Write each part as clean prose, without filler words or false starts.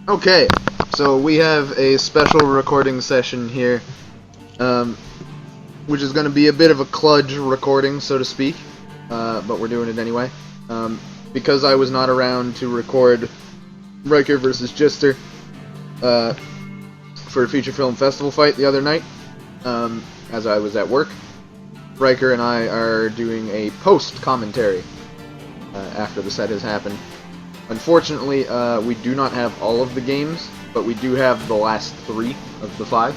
Okay, so we have a special recording session here, which is going to be a bit of a kludge recording, so to speak, but we're doing it anyway. Because I was not around to record Ryker versus Djister for a feature film festival fight the other night, as I was at work, Ryker and I are doing a post-commentary after the set has happened. Unfortunately, we do not have all of the games, but we do have the last 3 of the 5.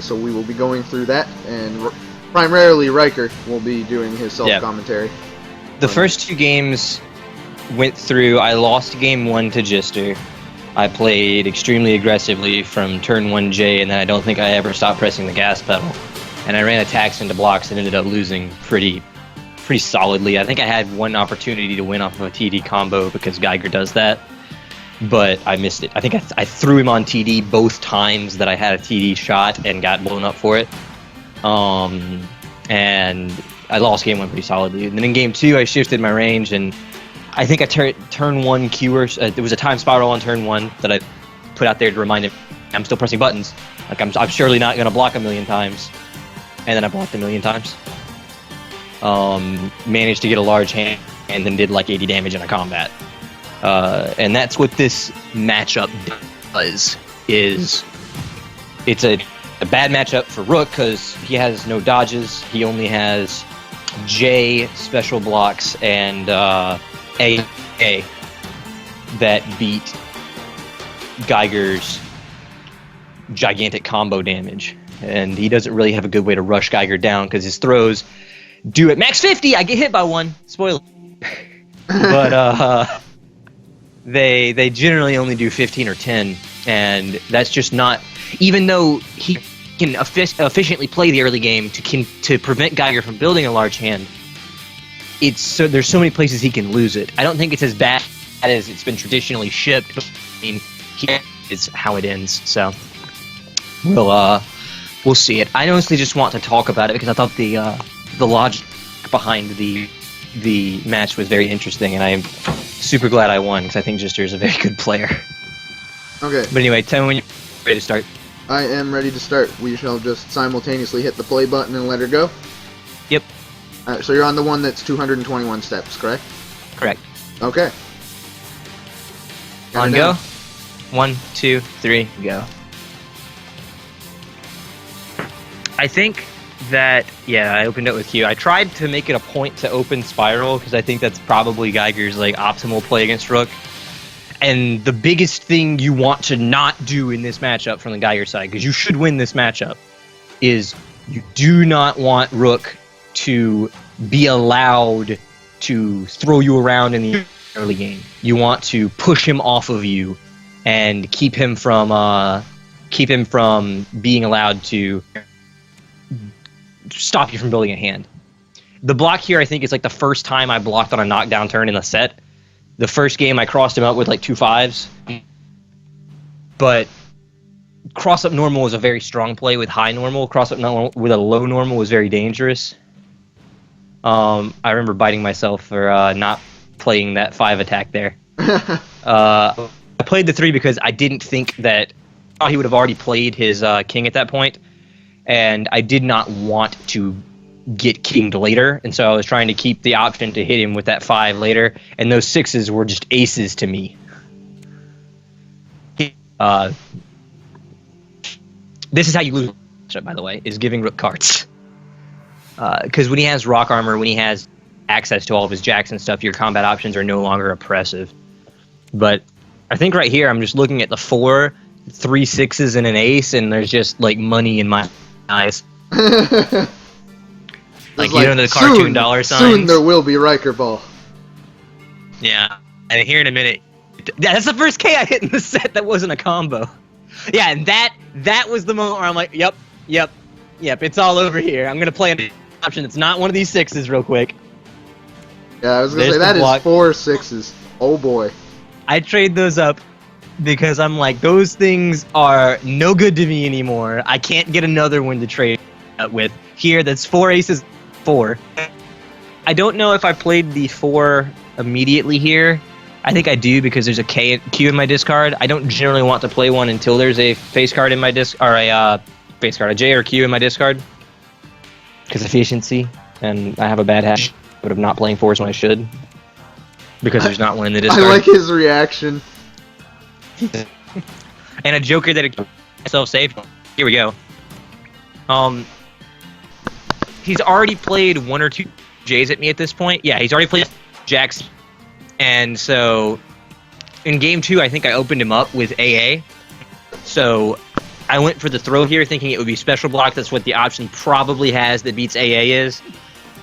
So we will be going through that, and primarily Ryker will be doing his self-commentary. Yep. The first 2 games went through. I lost game 1 to Djister. I played extremely aggressively from turn 1J, and then I don't think I ever stopped pressing the gas pedal. And I ran attacks into blocks and ended up losing pretty solidly. I think I had one opportunity to win off of a TD combo because Geiger does that, but I missed it. I think I threw him on TD both times that I had a TD shot and got blown up for it. And I lost game 1 pretty solidly. And then in game 2, I shifted my range, and I think I turn 1 Qers. There was a time spiral on turn 1 that I put out there to remind him I'm still pressing buttons. Like I'm surely not going to block a million times. And then I blocked a million times. Managed to get a large hand and then did like 80 damage in a combat. And that's what this matchup does. It's a bad matchup for Rook because he has no dodges. He only has J special blocks and A that beat Geiger's gigantic combo damage. And he doesn't really have a good way to rush Geiger down because his throws do at max 50. I get hit by 1. Spoiler. But they generally only do 15 or 10, and that's just not. Even though he can efficiently play the early game to prevent Geiger from building a large hand, there's so many places he can lose it. I don't think it's as bad as it's been traditionally shipped. But, I mean, it's how it ends. So we'll see it. I honestly just want to talk about it because I thought the logic behind the match was very interesting, and I am super glad I won because I think Djister is a very good player. Okay. But anyway, tell me when you're ready to start. I am ready to start. We shall just simultaneously hit the play button and let her go. Yep. Alright, so you're on the one that's 221 steps, correct? Correct. Okay. On go. 1, 2, 3, go. I think that, I opened it with Q. I tried to make it a point to open Spiral because I think that's probably Geiger's like optimal play against Rook. And the biggest thing you want to not do in this matchup from the Geiger side, because you should win this matchup, is you do not want Rook to be allowed to throw you around in the early game. You want to push him off of you and keep him from being allowed to stop you from building a hand. The block here, I think, is like the first time I blocked on a knockdown turn in the set. The first game, I crossed him out with like 2 5s. But cross-up normal is a very strong play with high normal. Cross-up normal with a low normal was very dangerous. I remember biting myself for not playing that 5 attack there. I played the 3 because I didn't think that he would have already played his king at that point. And I did not want to get kinged later, and so I was trying to keep the option to hit him with that 5 later, and those 6s were just aces to me. This is how you lose, by the way, is giving Rook cards. Because when he has rock armor, when he has access to all of his jacks and stuff, your combat options are no longer oppressive. But I think right here, I'm just looking at the 4, 3 6s, and an ace, and there's just like money in my eyes. Like, you know the cartoon dollar signs? Soon there will be Ryker Ball. Yeah, and here in a minute. Yeah, that's the first K I hit in the set that wasn't a combo. Yeah, and that was the moment where I'm like, yep, it's all over here. I'm going to play an option that's not one of these 6s real quick. Yeah, I was going to say, that is 4 6s. Oh boy. I trade those up because I'm like, those things are no good to me anymore. I can't get another one to trade with. Here, that's 4 aces, 4. I don't know if I played the 4 immediately here, I think I do because there's a Q in my discard. I don't generally want to play one until there's a face card in my or a face card, a J or Q in my discard. Because efficiency, and I have a bad habit of not playing fours when I should. Because there's not one in the discard. I like his reaction. And a Joker that keeps myself safe. Here we go. He's already played 1 or 2 J's at me at this point. Yeah, he's already played Jacks. And so, in game 2, I think I opened him up with AA. So, I went for the throw here, thinking it would be special block. That's what the option probably has that beats AA is.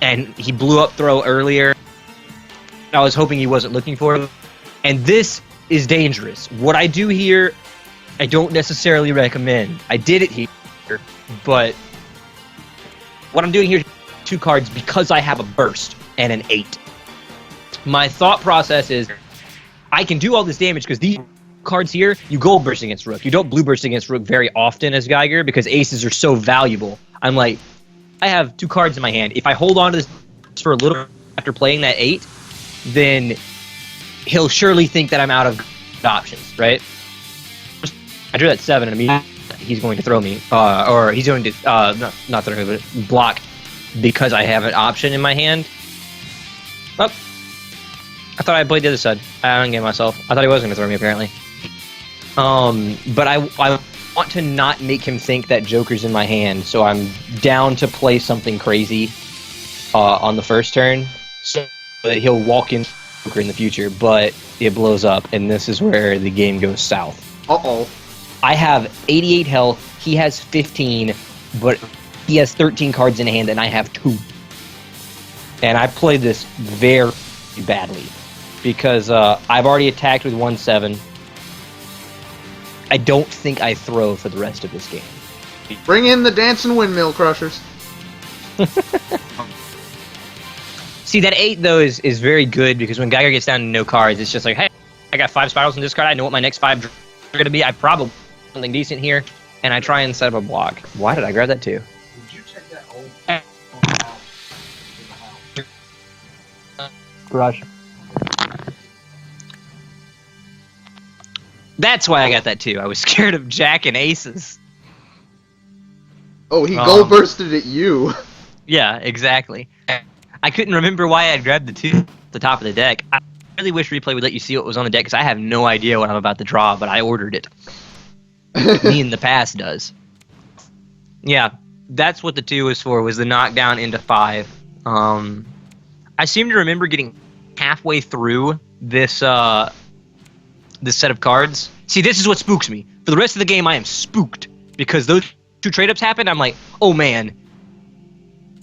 And he blew up throw earlier. I was hoping he wasn't looking for it. And this is dangerous. What I do here, I don't necessarily recommend. I did it here, but what I'm doing here is 2 cards because I have a burst and an 8. My thought process is I can do all this damage because these cards here, you gold burst against Rook. You don't blue burst against Rook very often as Geiger because aces are so valuable. I'm like, I have 2 cards in my hand. If I hold on to this for a little after playing that 8, then he'll surely think that I'm out of options, right? I drew that 7 and immediately he's going to throw me. Or he's going to, not throw me, but block because I have an option in my hand. Oh. I thought I played the other side. I ungame myself. I thought he was going to throw me, apparently. But I want to not make him think that Joker's in my hand, so I'm down to play something crazy on the first turn, so that he'll walk in Joker in the future, but it blows up, and this is where the game goes south. Uh-oh. I have 88 health, he has 15, but he has 13 cards in hand, and I have 2. And I played this very badly. Because I've already attacked with 1/7. I don't think I throw for the rest of this game. Bring in the dancing windmill crushers. See, that 8, though, is very good, because when Geiger gets down to no cards, it's just like, hey, I got 5 spirals in this card, I know what my next 5 are going to be, I probably something decent here, and I try and set up a block. Why did I grab that, too? Did you take that old Garage. That's why I got that too. I was scared of Jack and aces. Oh, he gold bursted at you. Yeah, exactly. I couldn't remember why I'd grabbed the 2 at the top of the deck. I really wish Replay would let you see what was on the deck, because I have no idea what I'm about to draw, but I ordered it. Me in the past does. Yeah, that's what the 2 was for, was the knockdown into 5. I seem to remember getting halfway through this this set of cards. See, this is what spooks me. For the rest of the game, I am spooked because those 2 trade-ups happened. I'm like, oh man,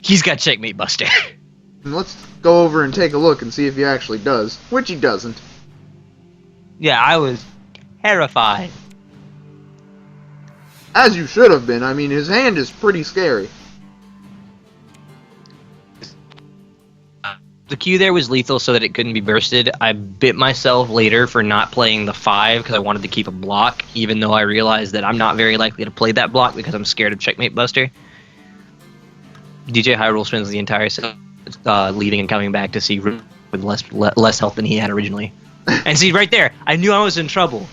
he's got Checkmate Buster. Let's go over and take a look and see if he actually does, which he doesn't. Yeah, I was terrified. As you should have been. I mean, his hand is pretty scary. The Q there was lethal so that it couldn't be bursted. I bit myself later for not playing the 5 because I wanted to keep a block, even though I realized that I'm not very likely to play that block because I'm scared of Checkmate Buster. DJ Hyrule spends the entire set leaving and coming back to see Rook with less health than he had originally. And see, right there, I knew I was in trouble,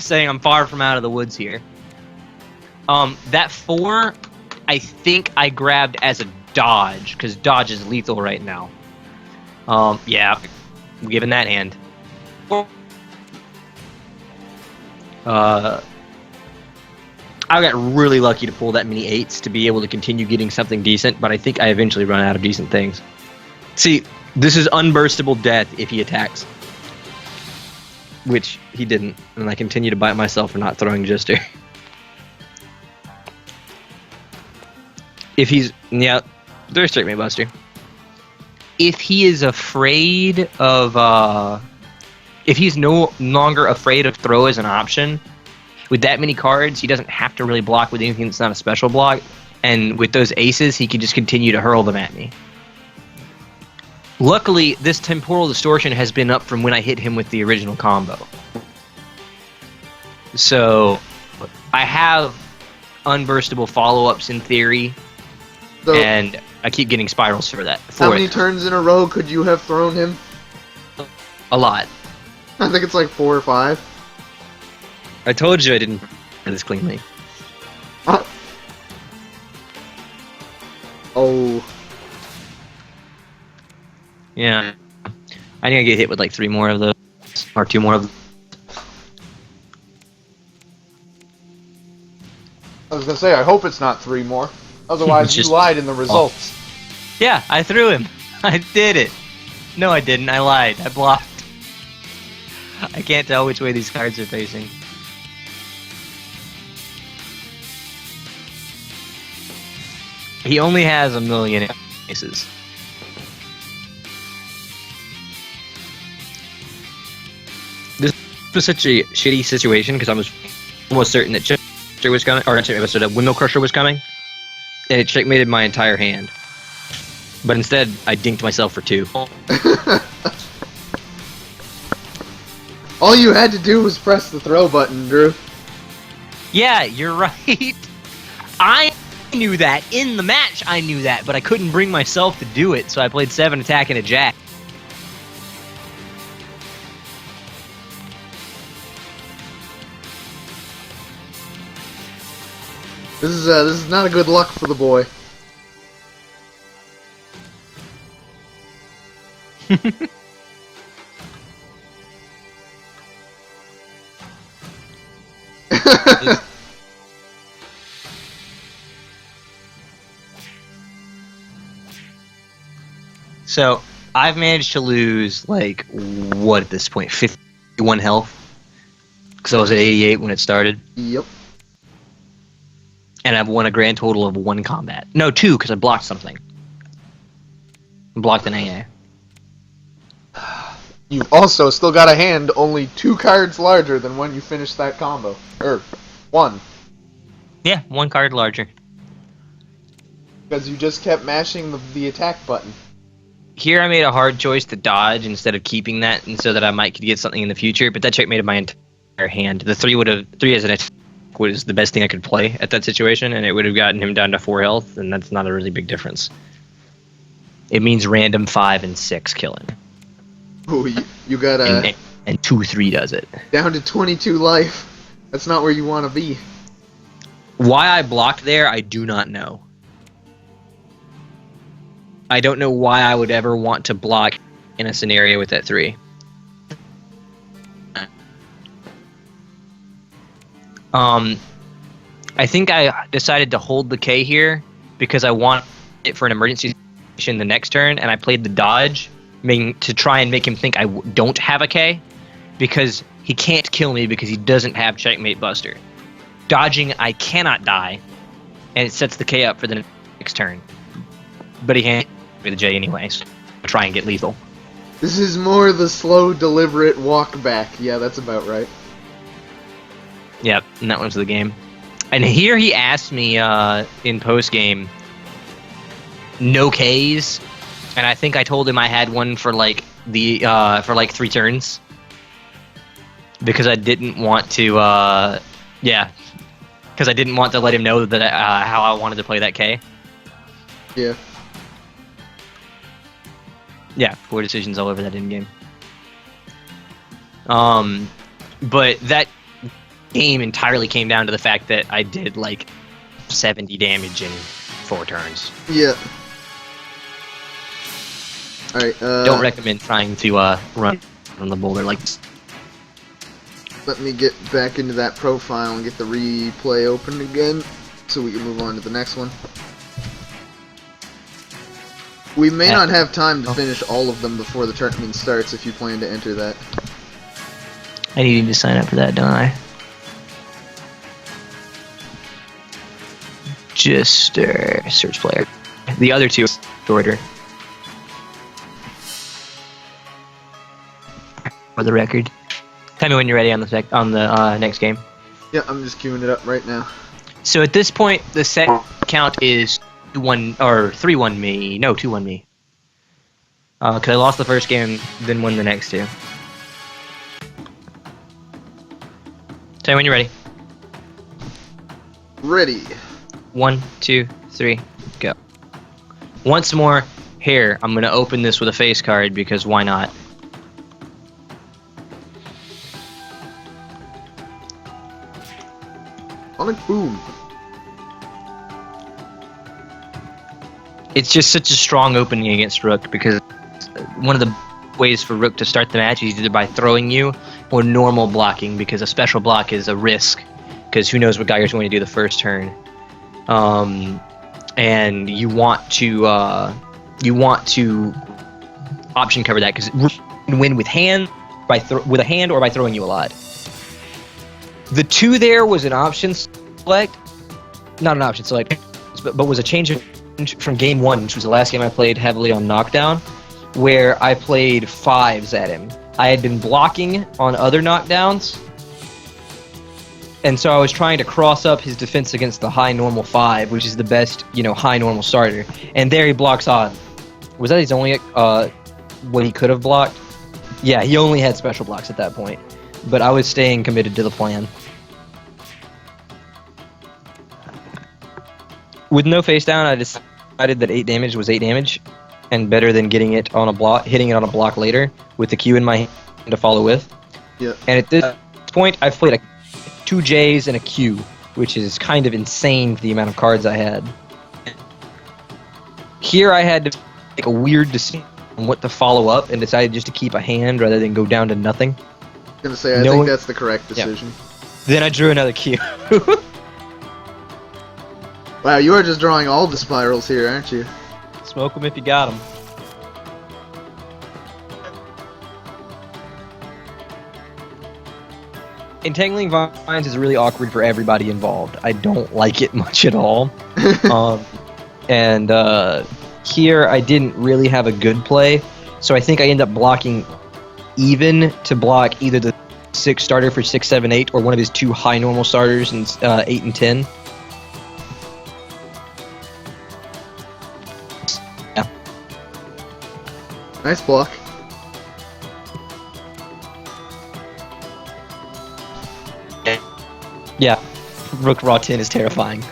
saying I'm far from out of the woods here. That 4, I think I grabbed as a dodge, because dodge is lethal right now. Yeah, I'm giving that hand. I got really lucky to pull that many 8s to be able to continue getting something decent, but I think I eventually run out of decent things. See, this is unburstable death if he attacks. Which he didn't, and I continue to bite myself for not throwing Djister. If he's... yeah, there's Checkmate Buster. If he is afraid of, if he's no longer afraid of throw as an option, with that many cards, he doesn't have to really block with anything that's not a special block, and with those aces, he can just continue to hurl them at me. Luckily, this temporal distortion has been up from when I hit him with the original combo. So, I have unburstable follow-ups in theory, so, and I keep getting spirals for that. How many turns in a row could you have thrown him? A lot. I think it's like 4 or 5. I told you I didn't play this cleanly. Oh. Yeah. I need to get hit with like 3 more of those. Or 2 more of them. I was gonna say, I hope it's not 3 more. Otherwise, Just- you lied in the results. Yeah, I threw him. I did it. No, I didn't. I lied. I blocked. I can't tell which way these cards are facing. He only has 1,000,000 aces. This was such a shitty situation because I was almost certain that Djister was coming, or not Djister, that Windmill Crusher was coming, and it checkmated my entire hand. But instead, I dinked myself for 2. All you had to do was press the throw button, Drew. Yeah, you're right. I knew that. In the match, I knew that, but I couldn't bring myself to do it, so I played 7 attack and a jack. This is not a good luck for the boy. So, I've managed to lose, like, what at this point? 51 health? Because I was at 88 when it started. Yep. And I've won a grand total of 1 combat. No, 2, because I blocked something. I blocked an AA. You've also still got a hand only 2 cards larger than when you finished that combo. 1. Yeah, 1 card larger. Because you just kept mashing the attack button. Here I made a hard choice to dodge instead of keeping that, and so that I might could get something in the future, but that checkmated my entire hand. The 3 as an attack was the best thing I could play at that situation, and it would have gotten him down to 4 health, and that's not a really big difference. It means random 5 and 6 killing. Ooh, you got And 2-3 does it. down to 22 life. That's not where you want to be. Why I blocked there, I do not know. I don't know why I would ever want to block in a scenario with that 3. I think I decided to hold the K here because I want it for an emergency situation the next turn, and I played the dodge to try and make him think I don't have a K, because he can't kill me because he doesn't have Checkmate Buster. Dodging, I cannot die, and it sets the K up for the next turn. But he can't with the J anyway, so I'll try and get lethal. This is more the slow, deliberate walk back. Yeah, that's about right. Yep, and that was the game. And here he asked me in post game, no Ks, and I think I told him I had one for like 3 turns because I didn't want to. Because I didn't want to let him know that how I wanted to play that K. Yeah. Yeah, 4 decisions all over that in game. But that game entirely came down to the fact that I did like 70 damage in 4 turns. Yeah. Alright, Don't recommend trying to run on the boulder like this. let me get back into that profile and get the replay open again so we can move on to the next one. We may not have time to finish all of them before the tournament starts if you plan to enter that. I need to sign up for that, don't I? Djister, search player. The other 2 order. For the record. Tell me when you're ready on the next game. Yeah, I'm just queuing it up right now. So at this point, the set count is 3-1 me. No, 2-1 me. Because I lost the first game, then won the next 2. Tell me when you're ready. Ready. 1, 2, 3, go. Once more, here, I'm going to open this with a face card because why not? Sonic boom. It's just such a strong opening against Rook because one of the ways for Rook to start the match is either by throwing you or normal blocking, because a special block is a risk because who knows what Geiger's going to do the first turn. And you want to option cover that because Rook can win with with a hand or by throwing you a lot. The 2 there was an option select, not an option select, but was a change from game 1, which was the last game I played heavily on knockdown, where I played 5s at him. I had been blocking on other knockdowns, and so I was trying to cross up his defense against the high normal 5, which is the best, high normal starter. And there he blocks on. Was that his only what he could have blocked? Yeah, he only had special blocks at that point. But I was staying committed to the plan. With no face down, I decided that 8 damage was 8 damage, and better than hitting it on a block later with the Q in my hand to follow with. Yeah. And at this point, I've played 2 J's and a Q, which is kind of insane for the amount of cards I had. Here I had to make a weird decision on what to follow up, and decided just to keep a hand rather than go down to nothing. I was gonna say, I think that's the correct decision. Yeah. Then I drew another Q. Wow, you are just drawing all the spirals here, aren't you? Smoke them if you got them. Entangling Vines is really awkward for everybody involved. I don't like it much at all. Here I didn't really have a good play, so I think I end up blocking even to block either the 6 starter for 6, 7, 8, or one of his 2 high normal starters in 8 and 10. Yeah. Nice block. Yeah, Rook Raw 10 is terrifying.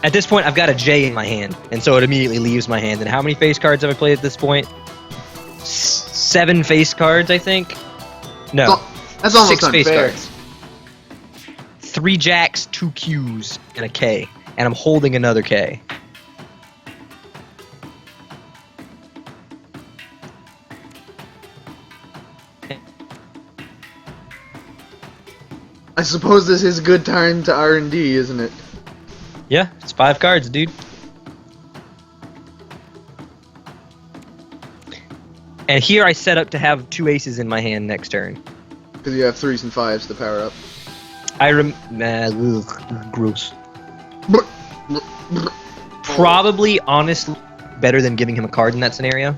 At this point, I've got a J in my hand, and so it immediately leaves my hand. And how many face cards have I played at this point? 7 face cards, I think? No. That's almost 6 face unfair. cards. 3 jacks, 2 Qs, and a K. And I'm holding another K. I suppose this is a good time to R&D, isn't it? Yeah, it's 5 cards, dude. And here I set up to have 2 aces in my hand next turn. Because you have 3s and 5s to power up. Gross. Probably, honestly, better than giving him a card in that scenario.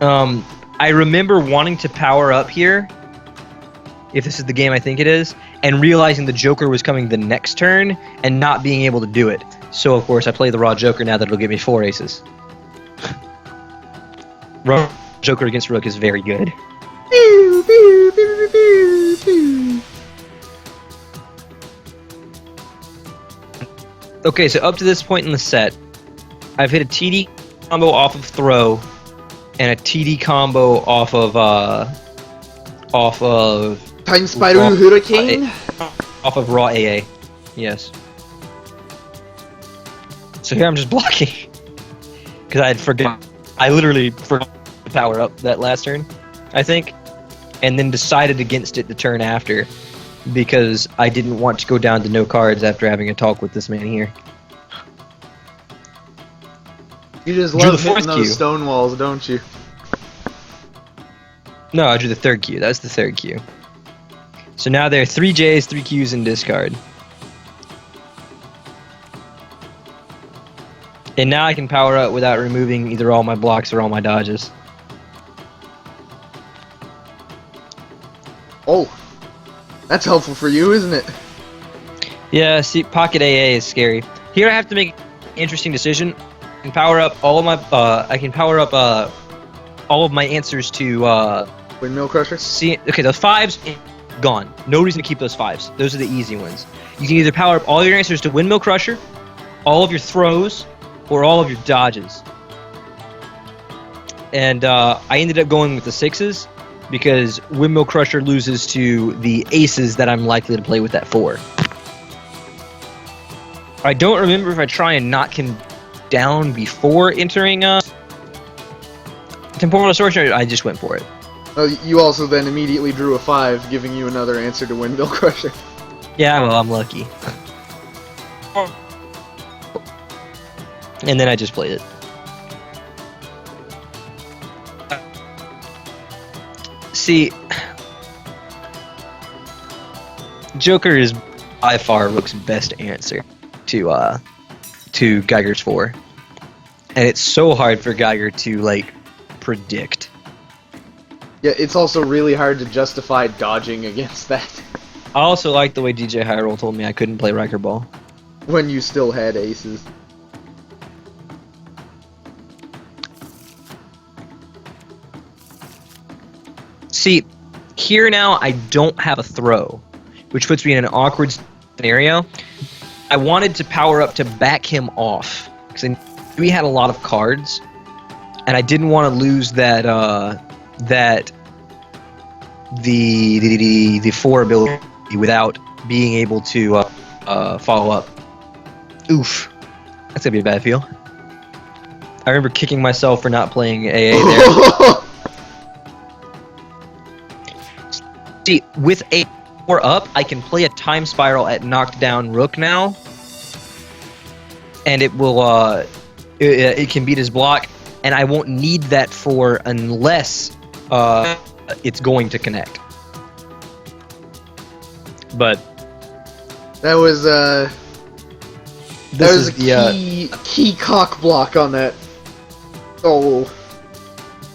I remember wanting to power up here, if this is the game I think it is, and realizing the Joker was coming the next turn and not being able to do it. So, of course, I play the raw Joker now that it'll give me 4 aces. Raw Joker against Rook is very good. Okay, so up to this point in the set, I've hit a TD combo off of throw and a TD combo off of Titan Spider Hurricane? Off of raw AA. Yes. So here I'm just blocking. Because I had forgot. I literally forgot to power up that last turn, I think. And then decided against it the turn after. Because I didn't want to go down to no cards after having a talk with this man here. You just Drew love the 4th hitting those cue. stone walls, don't you? No, I drew the 3rd Q. That was the 3rd Q. So now there are 3 J's, 3 Q's, and discard. And now I can power up without removing either all my blocks or all my dodges. Oh, that's helpful for you, isn't it? Yeah, see, pocket AA is scary. Here I have to make an interesting decision. I can power up all of my. All of my answers to. Windmill Crusher? See, okay, those 5s gone. No reason to keep those 5s. Those are the easy ones. You can either power up all your answers to Windmill Crusher, all of your throws, or all of your dodges. And I ended up going with the 6s because Windmill Crusher loses to the aces that I'm likely to play with that 4. I don't remember if I try and knock him down before entering Temporal Distortion, or I just went for it. You also then immediately drew a 5, giving you another answer to Windmill Crusher. Yeah, well, I'm lucky. And then I just played it. See, Joker is by far Rook's best answer to Geiger's 4, and it's so hard for Geiger to like predict. Yeah, it's also really hard to justify dodging against that I also like the way DJ Hyrule told me I couldn't play Riker Ball. when you still had aces. See, here now I don't have a throw, which puts me in an awkward scenario. I wanted to power up to back him off, because we had a lot of cards, and I didn't want to lose that the 4 ability without being able to follow up. Oof, that's gonna be a bad feel. I remember kicking myself for not playing AA there. See, with a 4 up, I can play a Time Spiral at knocked down Rook now, and it will it can beat his block, and I won't need that 4 unless it's going to connect. But That was a the key cock block on that. Oh,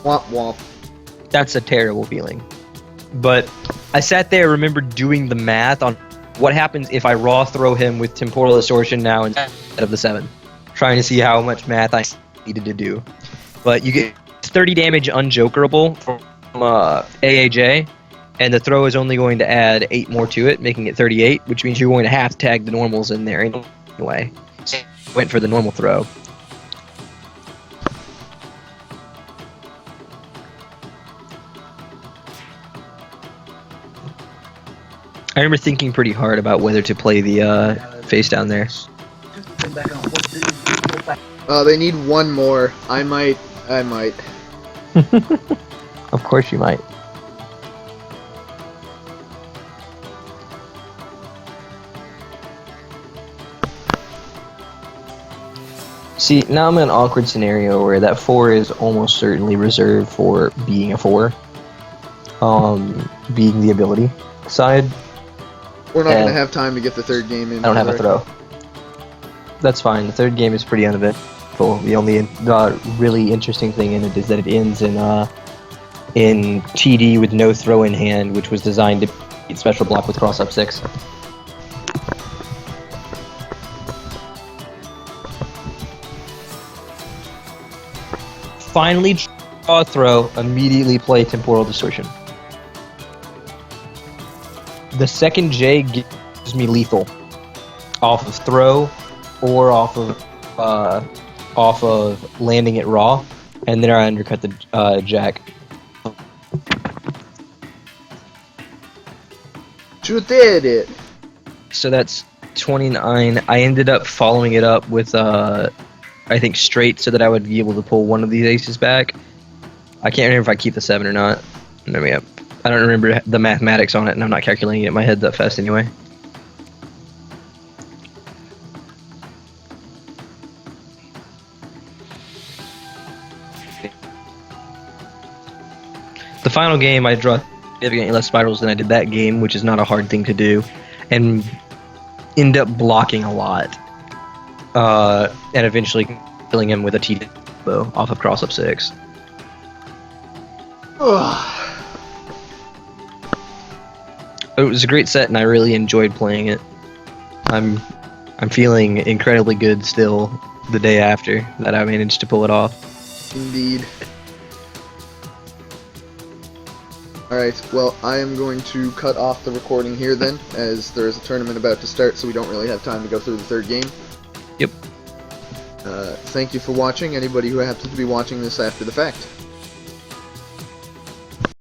womp womp. that's a terrible feeling. But I sat there, remembered doing the math on what happens if I raw throw him with Temporal Distortion now instead of the 7, trying to see how much math I needed to do. But you get 30 damage unjokerable from AAJ, and the throw is only going to add 8 more to it, making it 38, which means you're going to have to tag the normals in there anyway. So I went for the normal throw. I remember thinking pretty hard about whether to play the face down there. They need one more. I might. Of course you might. See, now I'm in an awkward scenario where that 4 is almost certainly reserved for being a 4. Being the ability side. We're not going to have time to get the 3rd game in. I don't have a throw. That's fine. The 3rd game is pretty uneventful. The only really interesting thing in it is that it ends in TD with no throw in hand, which was designed to beat special block with cross up 6. Finally, draw a throw, immediately play Temporal Distortion. The second J gives me lethal off of throw or off of landing it raw, and then I undercut the jack. You did it. So that's 29. I ended up following it up with I think straight, so that I would be able to pull one of these aces back. I can't remember if I keep the 7 or not. Maybe I don't remember the mathematics on it, and I'm not calculating it in my head that fast anyway. The final game, I draw significantly less spirals than I did that game, which is not a hard thing to do, and end up blocking a lot. And eventually killing him with a T bow off of cross up 6. It was a great set, and I really enjoyed playing it. I'm feeling incredibly good still the day after that I managed to pull it off. Indeed. Alright, well, I am going to cut off the recording here then, as there is a tournament about to start, so we don't really have time to go through the 3rd game. Yep. Thank you for watching, anybody who happens to be watching this after the fact.